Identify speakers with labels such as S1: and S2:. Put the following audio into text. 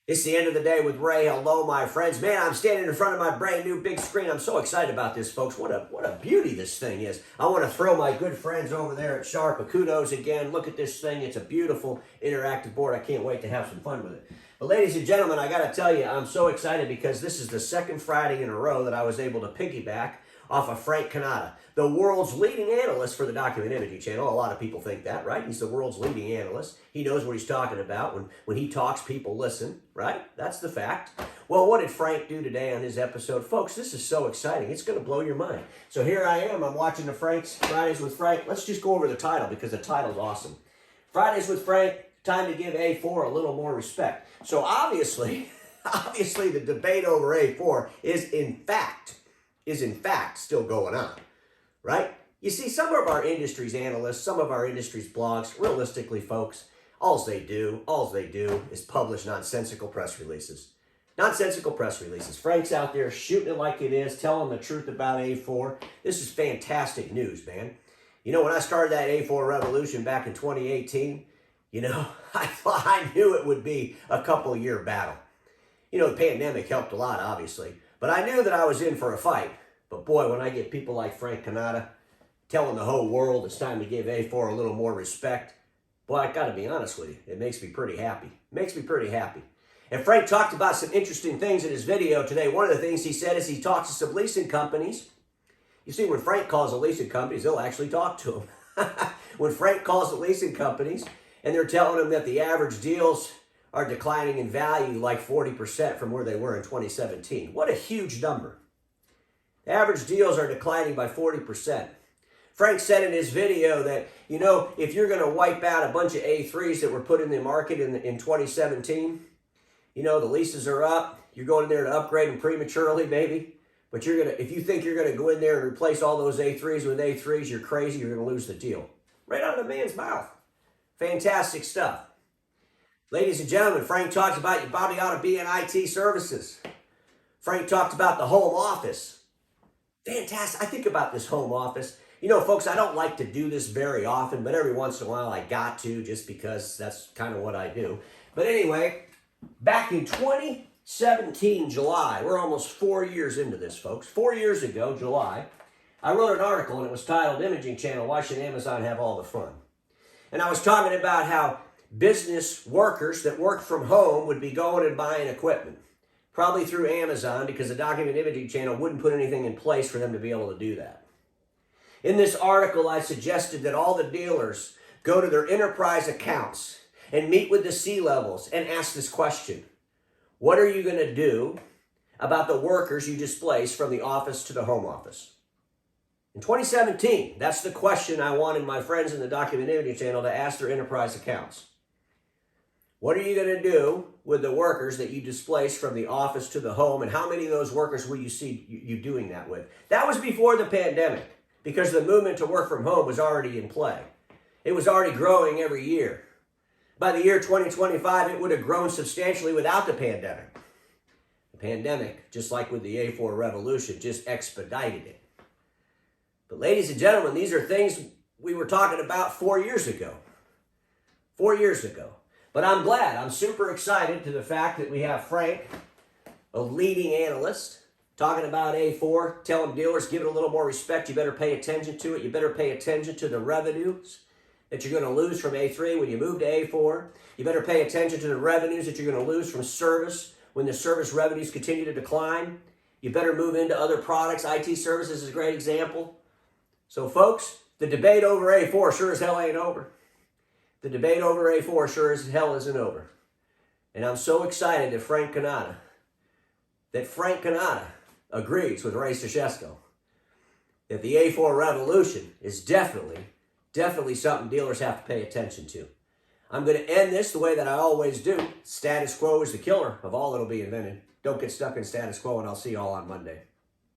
S1: It's the end of the day with Ray. Hello, my friends. Man, I'm standing in front of my brand new big screen. I'm so excited about this, folks. What a beauty this thing is. I want to throw my good friends over there at Sharp a kudos again. Look at this thing. It's a beautiful interactive board. I can't wait to have some fun with it. But ladies and gentlemen, I got to tell you, I'm so excited because this is the second Friday in a row that I was able to piggyback off of Frank Cannata, the world's leading analyst for the Document Imaging channel. A lot of people think that, right? He's the world's leading analyst. He knows what he's talking about. When he talks, people listen, right? That's the fact. Well, what did Frank do today on his episode? Folks, this is so exciting. It's going to blow your mind. So here I am. I'm watching the Fridays with Frank. Let's just go over the title because the title's awesome. Fridays with Frank, time to give A4 a little more respect. So obviously the debate over A4 is in fact still going on, right? You see, some of our industry's analysts, some of our industry's blogs, realistically, folks, all they do is publish nonsensical press releases. Nonsensical press releases. Frank's out there shooting it like it is, telling the truth about A4. This is fantastic news, man. You know, when I started that A4 revolution back in 2018, you know, I knew it would be a couple-year battle. You know, the pandemic helped a lot, obviously. But I knew that I was in for a fight. But boy, when I get people like Frank Cannata telling the whole world it's time to give A4 a little more respect, boy, I got to be honest with you, it makes me pretty happy. It makes me pretty happy. And Frank talked about some interesting things in his video today. One of the things he said is he talks to some leasing companies. You see, when Frank calls the leasing companies, they'll actually talk to them. When Frank calls the leasing companies and they're telling them that the average deals are declining in value like 40% from where they were in 2017. What a huge number. The average deals are declining by 40%. Frank said in his video that, you know, if you're going to wipe out a bunch of A3s that were put in the market in 2017, you know, the leases are up. You're going in there to upgrade them prematurely, maybe. But if you think you're going to go in there and replace all those A3s with A3s, you're crazy. You're going to lose the deal. Right out of the man's mouth. Fantastic stuff. Ladies and gentlemen, Frank talks about your body ought to be in IT services. Frank talked about the home office. Fantastic. I think about this home office. You know, folks, I don't like to do this very often, but every once in a while I got to just because that's kind of what I do. But anyway, back in 2017, July, we're almost 4 years into this, folks. 4 years ago, July, I wrote an article and it was titled Imaging Channel, Why Should Amazon Have All the Fun? And I was talking about how business workers that worked from home would be going and buying equipment, probably through Amazon, because the Document Imaging channel wouldn't put anything in place for them to be able to do that. In this article, I suggested that all the dealers go to their enterprise accounts and meet with the C-levels and ask this question: what are you going to do about the workers you displace from the office to the home office? In 2017, that's the question I wanted my friends in the Document Imaging channel to ask their enterprise accounts. What are you going to do with the workers that you displace from the office to the home, and how many of those workers will you see you doing that with? That was before the pandemic, because the movement to work from home was already in play. It was already growing every year. By the year 2025, it would have grown substantially without the pandemic. The pandemic, just like with the A4 revolution, just expedited it. But ladies and gentlemen, these are things we were talking about 4 years ago. 4 years ago. But I'm super excited to the fact that we have Frank, a leading analyst, talking about A4, telling dealers, give it a little more respect. You better pay attention to it. You better pay attention to the revenues that you're going to lose from A3 when you move to A4. You better pay attention to the revenues that you're going to lose from service when the service revenues continue to decline. You better move into other products. IT services is a great example. So folks, the debate over A4 sure as hell ain't over. The debate over A4 sure as hell isn't over. And I'm so excited that Frank Cannata agrees with Ray Stachesco that the A4 revolution is definitely something dealers have to pay attention to. I'm going to end this the way that I always do. Status quo is the killer of all that'll be invented. Don't get stuck in status quo, and I'll see you all on Monday.